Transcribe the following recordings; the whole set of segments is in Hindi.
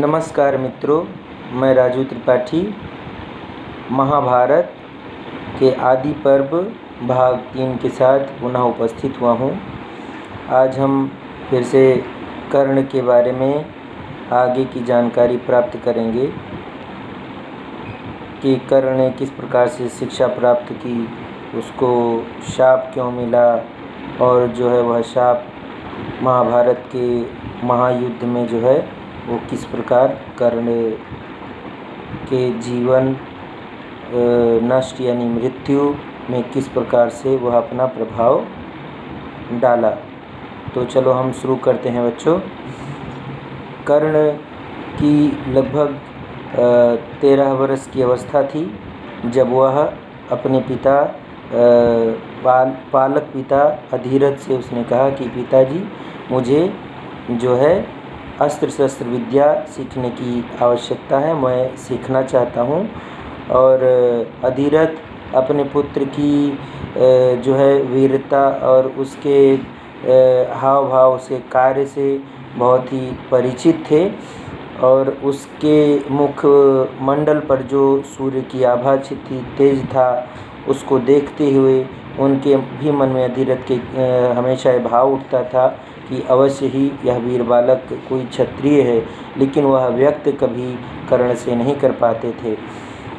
नमस्कार मित्रों, मैं राजू त्रिपाठी महाभारत के आदि पर्व भाग 3 के साथ पुनः उपस्थित हुआ हूँ। आज हम फिर से कर्ण के बारे में आगे की जानकारी प्राप्त करेंगे कि कर्ण ने किस प्रकार से शिक्षा प्राप्त की, उसको शाप क्यों मिला और जो है वह शाप महाभारत के महायुद्ध में जो है वो किस प्रकार कर्ण के जीवन नष्ट यानी मृत्यु में किस प्रकार से वह अपना प्रभाव डाला। तो चलो हम शुरू करते हैं बच्चों। कर्ण की लगभग 13 वर्ष की अवस्था थी जब वह अपने पिता पालक पिता अधिरथ से उसने कहा कि पिताजी, मुझे जो है अस्त्र शस्त्र विद्या सीखने की आवश्यकता है, मैं सीखना चाहता हूँ। और अधिरथ अपने पुत्र की जो है वीरता और उसके हाव भाव से कार्य से बहुत ही परिचित थे और उसके मुख मंडल पर जो सूर्य की आभा थी, तेज था, उसको देखते हुए उनके भी मन में अधिरथ के हमेशा ये भाव उठता था कि अवश्य ही यह वीर बालक कोई क्षत्रिय है, लेकिन वह व्यक्त कभी कर्ण से नहीं कर पाते थे।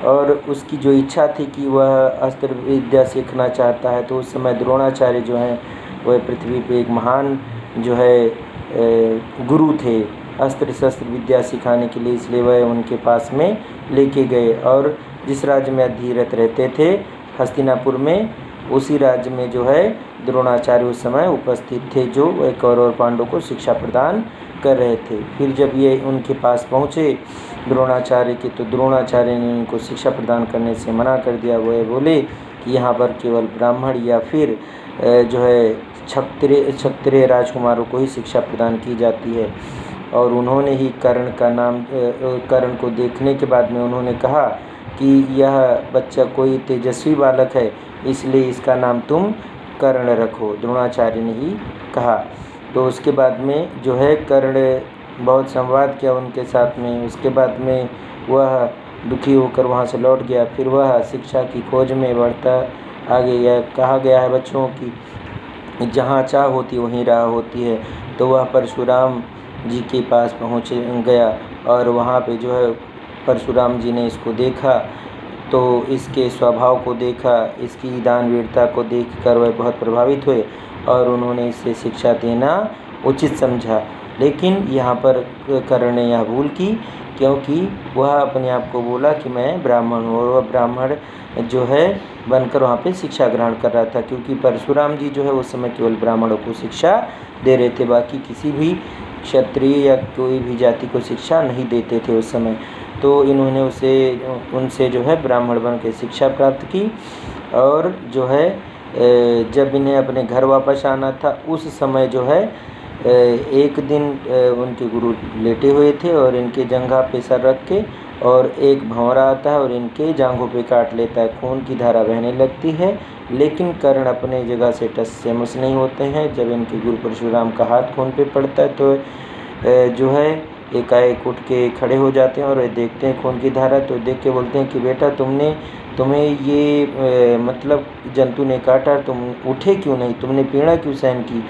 और उसकी जो इच्छा थी कि वह अस्त्र विद्या सीखना चाहता है, तो उस समय द्रोणाचार्य जो हैं वह पृथ्वी पे एक महान जो है गुरु थे अस्त्र शस्त्र विद्या सिखाने के लिए, इसलिए वह उनके पास में लेके गए। और जिस राज्य में अधिरथ रहते थे हस्तिनापुर में, उसी राज्य में जो है द्रोणाचार्य उस समय उपस्थित थे, जो कौरव और पांडवों को शिक्षा प्रदान कर रहे थे। फिर जब ये उनके पास पहुँचे द्रोणाचार्य के, तो द्रोणाचार्य ने उनको शिक्षा प्रदान करने से मना कर दिया। वो बोले कि यहाँ पर केवल ब्राह्मण या फिर जो है क्षत्रिय राजकुमारों को ही शिक्षा प्रदान की जाती है। और उन्होंने ही कर्ण का नाम कर्ण को देखने के बाद में उन्होंने कहा कि यह बच्चा कोई तेजस्वी बालक है, इसलिए इसका नाम तुम कर्ण रखो, द्रोणाचार्य ने ही कहा। तो उसके बाद में जो है कर्ण बहुत संवाद किया उनके साथ में। उसके बाद में वह दुखी होकर वहाँ से लौट गया। फिर वह शिक्षा की खोज में बढ़ता आगे। यह कहा गया है बच्चों की जहाँ चाह होती वहीं राह होती है। तो वह परशुराम जी के पास पहुँच गया और वहाँ पे जो है परशुराम जी ने इसको देखा, तो इसके स्वभाव को देखा, इसकी दानवीरता को देखकर वह बहुत प्रभावित हुए और उन्होंने इसे शिक्षा देना उचित समझा। लेकिन यहाँ पर कर्ण ने यह भूल की, क्योंकि वह अपने आप को बोला कि मैं ब्राह्मण हूँ, और वह ब्राह्मण जो है बनकर वहाँ पे शिक्षा ग्रहण कर रहा था, क्योंकि परशुराम जी जो है उस समय केवल ब्राह्मणों को शिक्षा दे रहे थे, बाकी किसी भी क्षत्रिय या कोई भी जाति को शिक्षा नहीं देते थे उस समय। तो इन्होंने उनसे जो है ब्राह्मण बन के शिक्षा प्राप्त की। और जो है जब इन्हें अपने घर वापस आना था, उस समय जो है एक दिन उनके गुरु लेटे हुए थे और इनके जंघा पे सर रख के, और एक भंवरा आता है और इनके जांघों पे काट लेता है, खून की धारा बहने लगती है। लेकिन कर्ण अपने जगह से टस से मस नहीं होते हैं। जब इनके गुरु परशुराम का हाथ खून पे पड़ता है, तो जो है एकाएक उठ के खड़े हो जाते हैं और देखते हैं खून की धारा। तो देख के बोलते हैं कि बेटा, तुम्हें ये मतलब जंतु ने काटा, तुम उठे क्यों नहीं, तुमने पीड़ा क्यों सहन की।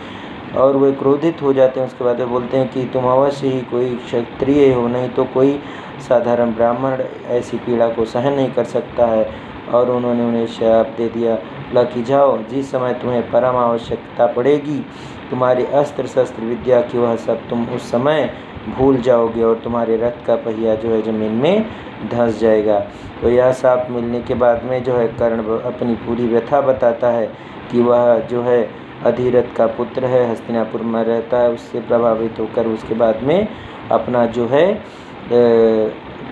और वे क्रोधित हो जाते हैं। उसके बाद वे बोलते हैं कि तुम अवश्य ही कोई क्षत्रिय हो, नहीं तो कोई साधारण ब्राह्मण ऐसी पीड़ा को सहन नहीं कर सकता है। और उन्होंने उन्हें शाप दे दिया, बोला कि जाओ, जिस समय तुम्हें परम आवश्यकता पड़ेगी तुम्हारी अस्त्र शस्त्र विद्या की, वह सब तुम उस समय भूल जाओगे और तुम्हारे रथ का पहिया जो है ज़मीन में धंस जाएगा। तो यह शाप मिलने के बाद में जो है कर्ण अपनी पूरी व्यथा बताता है कि वह जो है अधिरथ का पुत्र है, हस्तिनापुर में रहता है। उससे प्रभावित होकर उसके बाद में अपना जो है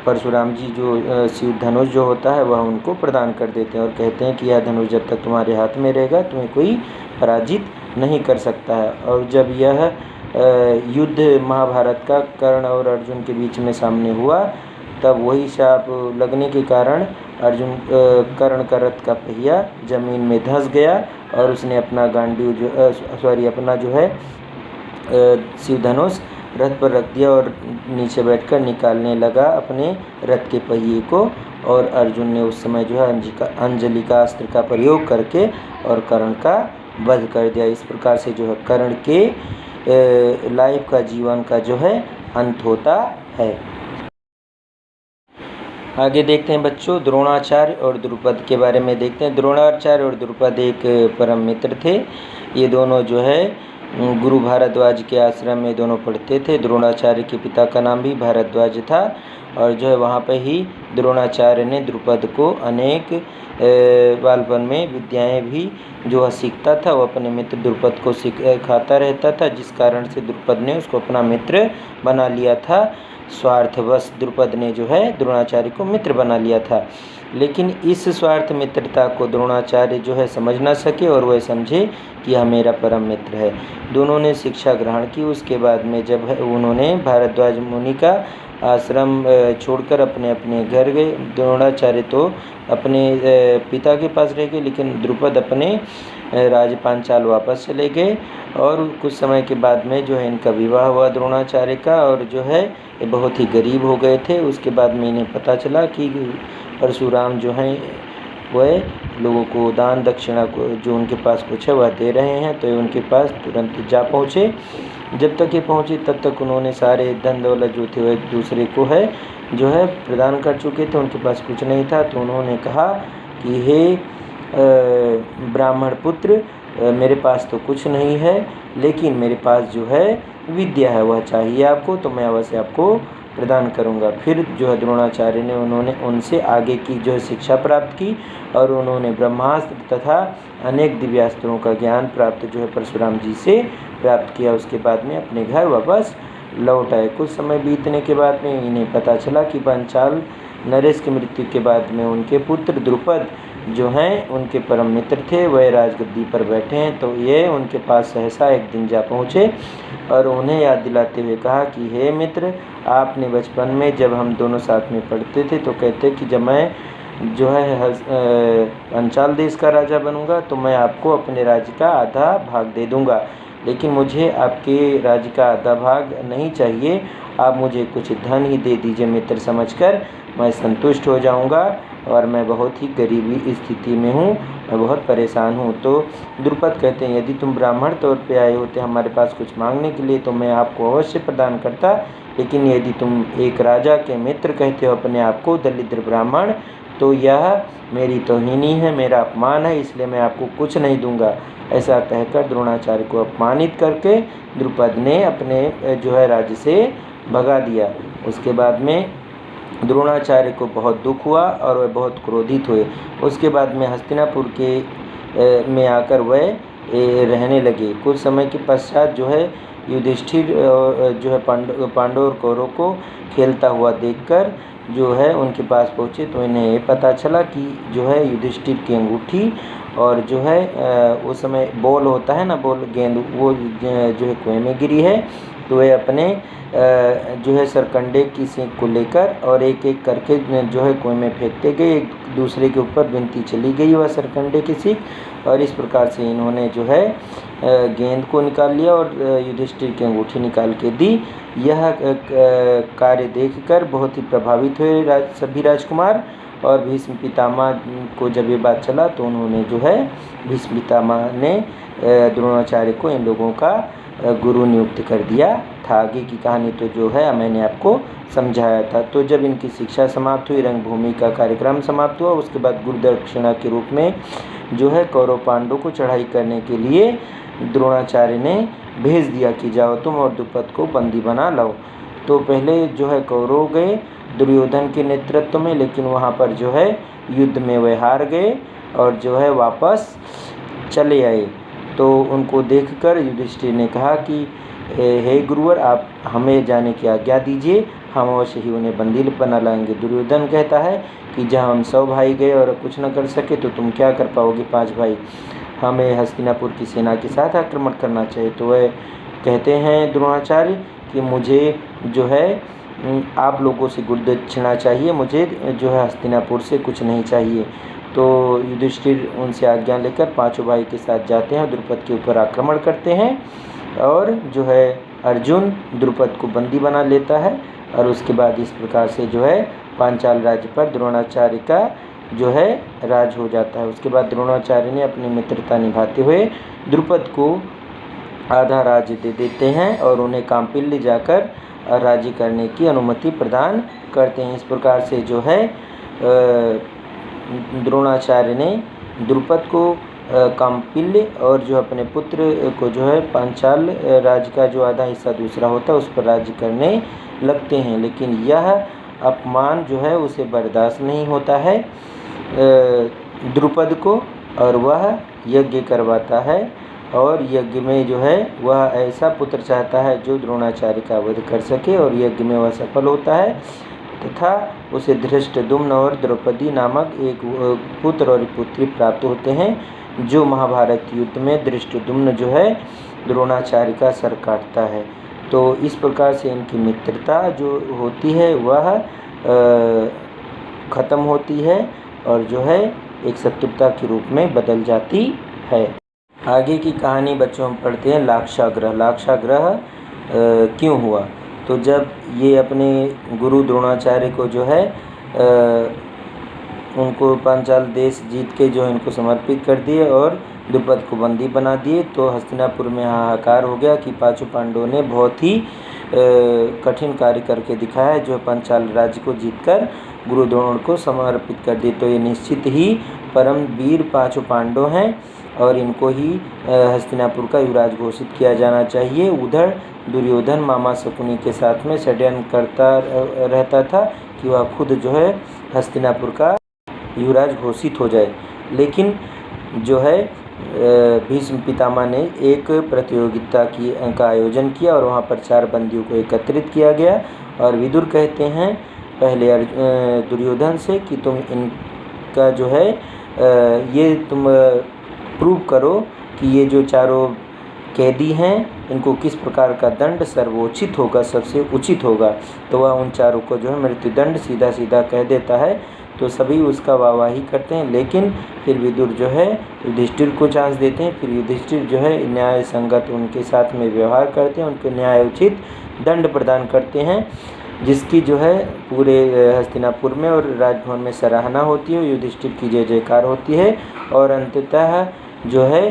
परशुराम जी जो शिव धनुष जो होता है वह उनको प्रदान कर देते हैं और कहते हैं कि यह धनुष जब तक तुम्हारे हाथ में रहेगा तुम्हें कोई पराजित नहीं कर सकता है। और जब यह युद्ध महाभारत का कर्ण और अर्जुन के बीच में सामने हुआ, तब वही शाप लगने के कारण कर्ण का रथ का पहिया जमीन में धंस गया और उसने अपना गांडीव अपना जो है शिव धनुष रथ पर रख दिया और नीचे बैठकर निकालने लगा अपने रथ के पहिए को। और अर्जुन ने उस समय जो है अंजलि का अस्त्र का प्रयोग करके और कर्ण का वध कर दिया। इस प्रकार से जो है कर्ण के लाइफ का, जीवन का जो है अंत होता है। आगे देखते हैं बच्चों, द्रोणाचार्य और द्रुपद के बारे में देखते हैं। द्रोणाचार्य और द्रुपद एक परम मित्र थे। ये दोनों जो है गुरु भारद्वाज के आश्रम में दोनों पढ़ते थे। द्रोणाचार्य के पिता का नाम भी भारद्वाज था और जो है वहाँ पर ही द्रोणाचार्य ने द्रुपद को अनेक बालपन में विद्याएं भी जो सीखता था, वो अपने मित्र द्रुपद को सिखाता रहता था, जिस कारण से द्रुपद ने उसको अपना मित्र बना लिया था। स्वार्थवश द्रुपद ने जो है द्रोणाचार्य को मित्र बना लिया था, लेकिन इस स्वार्थ मित्रता को द्रोणाचार्य जो है समझ ना सके और वह समझे कि यह मेरा परम मित्र है। दोनों ने शिक्षा ग्रहण की। उसके बाद में जब उन्होंने भारद्वाज मुनि का आश्रम छोड़कर अपने अपने घर गए। द्रोणाचार्य तो अपने पिता के पास रह गए, लेकिन द्रुपद अपने राज पांचाल वापस चले गए। और कुछ समय के बाद में जो है इनका विवाह हुआ द्रोणाचार्य का, और जो है ये बहुत ही गरीब हो गए थे। उसके बाद में इन्हें पता चला कि परशुराम जो हैं वह लोगों को दान दक्षिणा को जो उनके पास कुछ है वह दे रहे हैं, तो ये उनके पास तुरंत जा पहुँचे। जब तक ये पहुँचे तब तक उन्होंने सारे धन दौलत जो थे वह एक दूसरे को है जो है प्रदान कर चुके थे। उनके पास कुछ नहीं था, तो उन्होंने कहा कि हे ब्राह्मण पुत्र, मेरे पास तो कुछ नहीं है, लेकिन मेरे पास जो है विद्या है, वह चाहिए आपको, तो मैं अवश्य आपको प्रदान करूंगा। फिर जो है द्रोणाचार्य ने उन्होंने उनसे आगे की जो है शिक्षा प्राप्त की और उन्होंने ब्रह्मास्त्र तथा अनेक दिव्यास्त्रों का ज्ञान प्राप्त जो है परशुराम जी से प्राप्त किया। उसके बाद में अपने घर वापस लौट आए। कुछ समय बीतने के बाद में इन्हें पता चला कि पांचाल नरेश की मृत्यु के बाद में उनके पुत्र द्रुपद जो हैं उनके परम मित्र थे, वह राजगद्दी पर बैठे हैं। तो ये उनके पास सहसा एक दिन जा पहुँचे और उन्हें याद दिलाते हुए कहा कि हे मित्र, आपने बचपन में जब हम दोनों साथ में पढ़ते थे तो कहते कि जब मैं जो है पांचाल देश का राजा बनूंगा तो मैं आपको अपने राज्य का आधा भाग दे दूंगा, लेकिन मुझे आपके राज्य का आधा भाग नहीं चाहिए, आप मुझे कुछ धन ही दे दीजिए मित्र समझकर, मैं संतुष्ट हो जाऊंगा और मैं बहुत ही गरीबी स्थिति में हूँ, मैं बहुत परेशान हूँ। तो द्रुपद कहते हैं यदि तुम ब्राह्मण तौर पे आए होते हमारे पास कुछ मांगने के लिए तो मैं आपको अवश्य प्रदान करता, लेकिन यदि तुम एक राजा के मित्र कहते हो अपने आप को दलिद्र ब्राह्मण, तो यह मेरी तौहीनी है, मेरा अपमान है, इसलिए मैं आपको कुछ नहीं दूंगा। ऐसा कहकर द्रोणाचार्य को अपमानित करके द्रुपद ने अपने जो है राज्य से भगा दिया। उसके बाद में द्रोणाचार्य को बहुत दुख हुआ और वह बहुत क्रोधित हुए। उसके बाद में हस्तिनापुर के में आकर वह रहने लगे। कुछ समय के पश्चात जो है युधिष्ठिर जो है पांडव और कौरव को खेलता हुआ देखकर जो है उनके पास पहुँचे, तो इन्हें ये पता चला कि जो है युधिष्ठिर की अंगूठी और जो है उस समय बॉल होता है ना, बॉल गेंद, वो जो है कुएं में गिरी है। तो वे अपने जो है सरकंडे की सीख को लेकर और एक एक करके जो है कुएं में फेंकते गए, एक दूसरे के ऊपर बिनती चली गई वह सरकंडे की सीख, और इस प्रकार से इन्होंने जो है गेंद को निकाल लिया और युधिष्ठिर की अंगूठी निकाल के दी। यह कार्य देखकर बहुत ही प्रभावित हुए सभी राजकुमार, और भीष्म पितामह को जब ये बात चला तो उन्होंने जो है भीष्म पितामह ने द्रोणाचार्य को इन लोगों का गुरु नियुक्त कर दिया था। आगे की कहानी तो जो है मैंने आपको समझाया था। तो जब इनकी शिक्षा समाप्त हुई, रंगभूमि का कार्यक्रम समाप्त हुआ, उसके बाद गुरु दक्षिणा के रूप में जो है कौरव पांडव को चढ़ाई करने के लिए द्रोणाचार्य ने भेज दिया कि जाओ तुम और द्रुपद को बंदी बना लाओ। तो पहले जो है कौरव गए दुर्योधन के नेतृत्व में, लेकिन वहाँ पर जो है युद्ध में वे हार गए और जो है वापस चले आए। तो उनको देखकर युधिष्ठिर ने कहा कि हे गुरुवर, आप हमें जाने की आज्ञा दीजिए, हम अवश्य ही उन्हें बंदी बना लाएंगे। दुर्योधन कहता है कि जहाँ हम 100 भाई गए और कुछ न कर सके तो तुम क्या कर पाओगे 5 भाई, हमें हस्तिनापुर की सेना के साथ आक्रमण करना चाहिए। तो वह कहते हैं द्रोणाचार्य कि मुझे जो है आप लोगों से गुरु दक्षिणा चाहिए, मुझे जो है हस्तिनापुर से कुछ नहीं चाहिए। तो युधिष्ठिर उनसे आज्ञा लेकर 5 भाई के साथ जाते हैं, द्रुपद के ऊपर आक्रमण करते हैं और जो है अर्जुन द्रुपद को बंदी बना लेता है और उसके बाद इस प्रकार से जो है पांचाल राज्य पर द्रोणाचार्य का जो है राज हो जाता है। उसके बाद द्रोणाचार्य ने अपनी मित्रता निभाते हुए द्रुपद को आधा राज्य दे देते हैं और उन्हें काम्पिल्य जाकर राज्य करने की अनुमति प्रदान करते हैं। इस प्रकार से जो है द्रोणाचार्य ने द्रुपद को काम्पिल्य और जो अपने पुत्र को जो है पांचाल राज्य का जो आधा हिस्सा दूसरा होता है उस पर राज्य करने लगते हैं। लेकिन यह अपमान जो है उसे बर्दाश्त नहीं होता है द्रुपद को, और वह यज्ञ करवाता है और यज्ञ में जो है वह ऐसा पुत्र चाहता है जो द्रोणाचार्य का वध कर सके, और यज्ञ में वह सफल होता है तथा उसे धृष्टद्युम्न और द्रौपदी नामक एक पुत्र और पुत्री प्राप्त होते हैं, जो महाभारत युद्ध में धृष्टद्युम्न जो है द्रोणाचार्य का सर काटता है। तो इस प्रकार से इनकी मित्रता जो होती है वह ख़त्म होती है और जो है एक शत्रुता के रूप में बदल जाती है। आगे की कहानी बच्चों हम पढ़ते हैं लाक्षागृह। लाक्षागृह क्यों हुआ? तो जब ये अपने गुरु द्रोणाचार्य को जो है उनको पांचाल देश जीत के जो इनको समर्पित कर दिए और द्रुपद को बंदी बना दिए, तो हस्तिनापुर में हाहाकार हो गया कि पांचों पांडवों ने बहुत ही कठिन कार्य करके दिखाया, जो पांचाल राज्य को जीतकर गुरु द्रोण को समर्पित कर दिए। तो ये निश्चित ही परम वीर पांचों पांडव हैं और इनको ही हस्तिनापुर का युवराज घोषित किया जाना चाहिए। उधर दुर्योधन मामा शकुनी के साथ में षड्यंत्र करता रहता था कि वह खुद जो है हस्तिनापुर का युवराज घोषित हो जाए। लेकिन जो है भीष्म पितामह ने एक प्रतियोगिता का आयोजन किया और वहाँ पर 4 बंदियों को एकत्रित किया गया और विदुर कहते हैं पहले दुर्योधन से कि तुम इनका जो है ये तुम प्रूव करो कि ये जो चारों कैदी हैं इनको किस प्रकार का दंड सर्वोचित होगा, सबसे उचित होगा। तो वह उन चारों को जो है मृत्युदंड सीधा सीधा कह देता है। तो सभी उसका वाहवाही करते हैं, लेकिन फिर विदुर जो है युधिष्ठिर को चांस देते हैं। फिर युधिष्ठिर जो है न्याय संगत उनके साथ में व्यवहार करते हैं, उनको न्याय उचित दंड प्रदान करते हैं, जिसकी जो है पूरे हस्तिनापुर में और राजभवन में सराहना होती है। युधिष्ठिर की जय जयकार होती है और अंततः जो है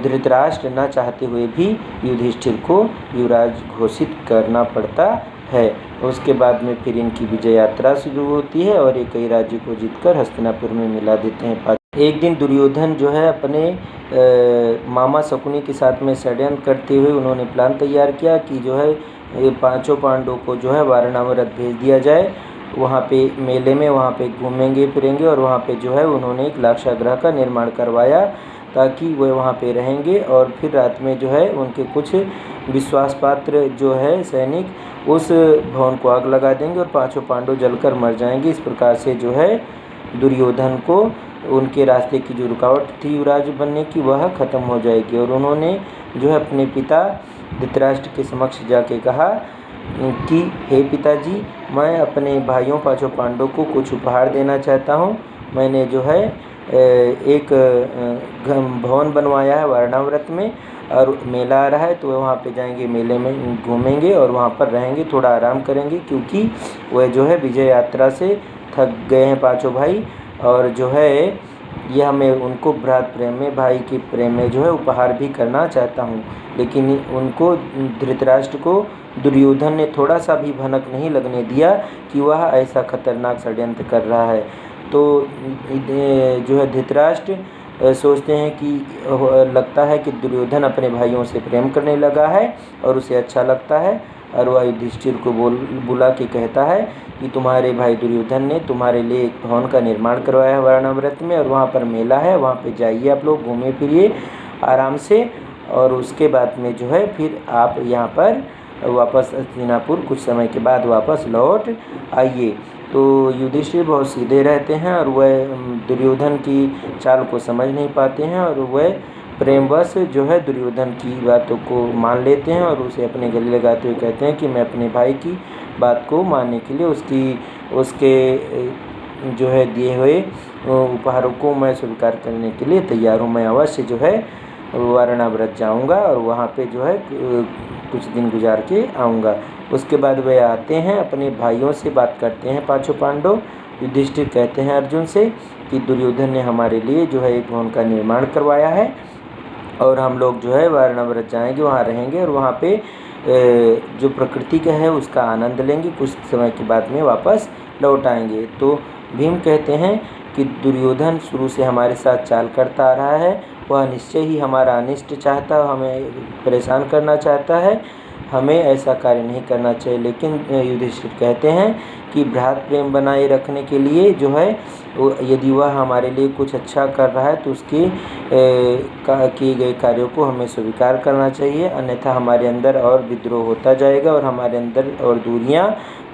धृतराष्ट्र न चाहते हुए भी युधिष्ठिर को युवराज घोषित करना पड़ता है। उसके बाद में फिर इनकी विजय यात्रा शुरू होती है और ये कई राज्यों को जीतकर हस्तिनापुर में मिला देते हैं। एक दिन दुर्योधन जो है अपने मामा शकुनी के साथ में षड्यंत्र करते हुए उन्होंने प्लान तैयार किया कि जो है ये पांचों पांडवों को जो है वारणावत भेज दिया जाए, वहाँ पे मेले में वहाँ पे घूमेंगे फिरेंगे, और वहाँ पे जो है उन्होंने एक लाक्षागृह का निर्माण करवाया ताकि वे वहाँ पे रहेंगे और फिर रात में जो है उनके कुछ विश्वास पात्र जो है सैनिक उस भवन को आग लगा देंगे और पांचों पांडव जलकर मर जाएंगे। इस प्रकार से जो है दुर्योधन को उनके रास्ते की जो रुकावट थी युवराज बनने की वह ख़त्म हो जाएगी। और उन्होंने जो है अपने पिता धृतराष्ट्र के समक्ष जाके कहा कि हे पिताजी, मैं अपने भाइयों पांचों पांडवों को कुछ उपहार देना चाहता हूँ। मैंने जो है एक भवन बनवाया है वारणावत में और मेला आ रहा है, तो वहाँ पे जाएंगे, मेले में घूमेंगे और वहाँ पर रहेंगे, थोड़ा आराम करेंगे, क्योंकि वह जो है विजय यात्रा से थक गए हैं पांचों भाई। और जो है यह मैं उनको भ्रात प्रेम में, भाई के प्रेम में जो है उपहार भी करना चाहता हूँ। लेकिन उनको धृतराष्ट्र को दुर्योधन ने थोड़ा सा भी भनक नहीं लगने दिया कि वह ऐसा खतरनाक षड्यंत्र कर रहा है। तो जो है धृतराष्ट्र सोचते हैं कि लगता है कि दुर्योधन अपने भाइयों से प्रेम करने लगा है और उसे अच्छा लगता है, और वह युधिष्ठिर को बुला के कहता है कि तुम्हारे भाई दुर्योधन ने तुम्हारे लिए एक भवन का निर्माण करवाया है वारणावत में और वहाँ पर मेला है, वहाँ पे जाइए, आप लोग घूमिए फिरिए आराम से, और उसके बाद में जो है फिर आप यहाँ पर वापस हस्तिनापुर कुछ समय के बाद वापस लौट आइए। तो युधिष्ठिर बहुत सीधे रहते हैं और वह दुर्योधन की चाल को समझ नहीं पाते हैं और वह प्रेमवश जो है दुर्योधन की बातों को मान लेते हैं और उसे अपने गले लगाते हुए कहते हैं कि मैं अपने भाई की बात को मानने के लिए उसके जो है दिए हुए उपहारों को मैं स्वीकार करने के लिए तैयार हूँ। मैं अवश्य जो है वारणाव्रत जाऊंगा और वहाँ पे जो है कुछ दिन गुजार के आऊँगा। उसके बाद वे आते हैं, अपने भाइयों से बात करते हैं पांचों पांडव। युधिष्ठिर कहते हैं अर्जुन से कि दुर्योधन ने हमारे लिए जो है एक भवन का निर्माण करवाया है और हम लोग जो है वारणाव्रत जाएंगे, वहाँ रहेंगे और वहाँ पे जो प्रकृति का है उसका आनंद लेंगे, कुछ समय के बाद में वापस लौट आएंगे। तो भीम कहते हैं कि दुर्योधन शुरू से हमारे साथ चाल करता आ रहा है, वह निश्चय ही हमारा अनिष्ट चाहता, हमें परेशान करना चाहता है, हमें ऐसा कार्य नहीं करना चाहिए। लेकिन युधिष्ठिर कहते हैं कि भ्रात प्रेम बनाए रखने के लिए जो है यदि वह हमारे लिए कुछ अच्छा कर रहा है तो उसके किए गए कार्यों को हमें स्वीकार करना चाहिए, अन्यथा हमारे अंदर और विद्रोह होता जाएगा और हमारे अंदर और दूरियां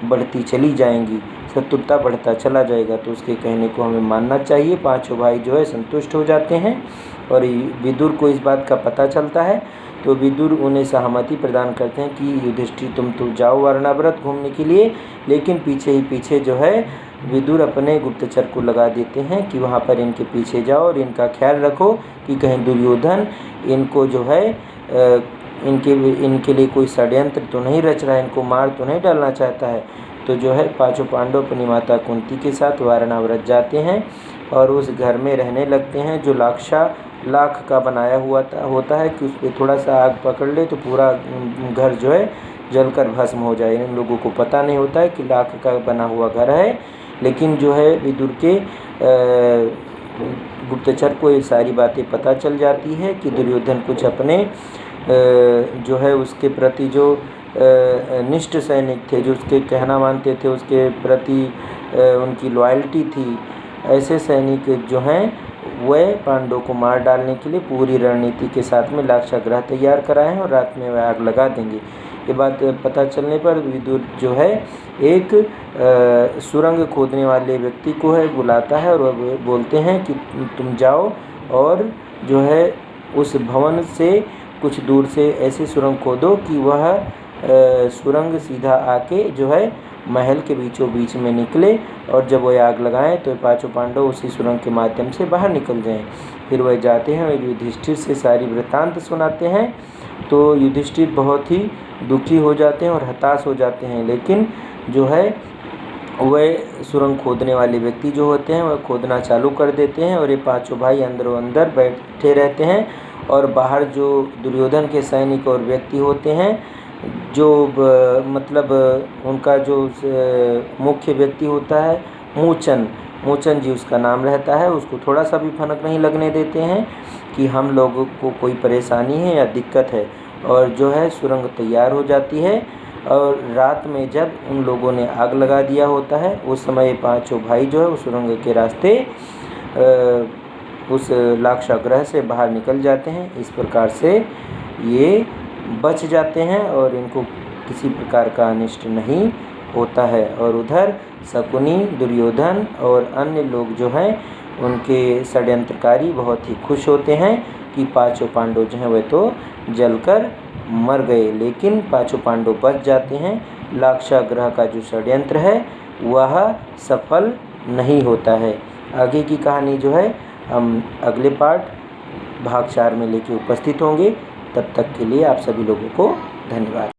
बढ़ती चली जाएंगी, शत्रुता बढ़ता चला जाएगा। तो उसके कहने को हमें मानना चाहिए। पांचों भाई जो है संतुष्ट हो जाते हैं और विदुर को इस बात का पता चलता है तो विदुर उन्हें सहमति प्रदान करते हैं कि युधिष्ठिर तुम तो जाओ वारणाव्रत घूमने के लिए, लेकिन पीछे ही पीछे जो है विदुर अपने गुप्तचर को लगा देते हैं कि वहाँ पर इनके पीछे जाओ और इनका ख्याल रखो कि कहीं दुर्योधन इनको जो है इनके लिए कोई षड्यंत्र तो नहीं रच रहा है, इनको मार तो नहीं डालना चाहता है। तो जो है पांचों पांडव अपनी माता कुंती के साथ वारणाव्रत जाते हैं और उस घर में रहने लगते हैं जो लाख का बनाया हुआ होता है कि उस पर थोड़ा सा आग पकड़ ले तो पूरा घर जो है जलकर भस्म हो जाए। इन लोगों को पता नहीं होता है कि लाख का बना हुआ घर है, लेकिन जो है विदुर के गुप्तचर को ये सारी बातें पता चल जाती है कि दुर्योधन कुछ अपने जो है उसके प्रति जो निष्ठ सैनिक थे, जो उसके कहना मानते थे, उसके प्रति उनकी लॉयल्टी थी, ऐसे सैनिक जो हैं वह पांडवों को मार डालने के लिए पूरी रणनीति के साथ में लाक्षागृह तैयार कराए हैं और रात में वह आग लगा देंगे। ये बात पता चलने पर विदुर जो है एक सुरंग खोदने वाले व्यक्ति को है बुलाता है और वह बोलते हैं कि तुम जाओ और जो है उस भवन से कुछ दूर से ऐसी सुरंग खोदो कि वह सुरंग सीधा आके जो है महल के बीचों बीच में निकले और जब वह आग लगाएं तो पांचों पांडव उसी सुरंग के माध्यम से बाहर निकल जाएं। फिर वह जाते हैं और युधिष्ठिर से सारी वृत्तांत सुनाते हैं। तो युधिष्ठिर बहुत ही दुखी हो जाते हैं और हताश हो जाते हैं, लेकिन जो है वह सुरंग खोदने वाले व्यक्ति जो होते हैं वह खोदना चालू कर देते हैं और ये पांचों भाई अंदरों अंदर बैठे रहते हैं और बाहर जो दुर्योधन के सैनिक और व्यक्ति होते हैं, जो मतलब उनका जो मुख्य व्यक्ति होता है मूचन जी उसका नाम रहता है, उसको थोड़ा सा भी फनक नहीं लगने देते हैं कि हम लोगों को कोई परेशानी है या दिक्कत है। और जो है सुरंग तैयार हो जाती है और रात में जब उन लोगों ने आग लगा दिया होता है उस समय पांचों भाई जो है उस सुरंग के रास्ते उस लाक्षागृह से बाहर निकल जाते हैं। इस प्रकार से ये बच जाते हैं और इनको किसी प्रकार का अनिष्ट नहीं होता है। और उधर शकुनी, दुर्योधन और अन्य लोग जो हैं उनके षड्यंत्रकारी बहुत ही खुश होते हैं कि पांचों पांडव जो हैं वे तो जलकर मर गए, लेकिन पांचों पांडव बच जाते हैं। लाक्षागृह का जो षड्यंत्र है वह सफल नहीं होता है। आगे की कहानी जो है हम अगले पार्ट भाग 4 में लेके उपस्थित होंगे। तब तक के लिए आप सभी लोगों को धन्यवाद।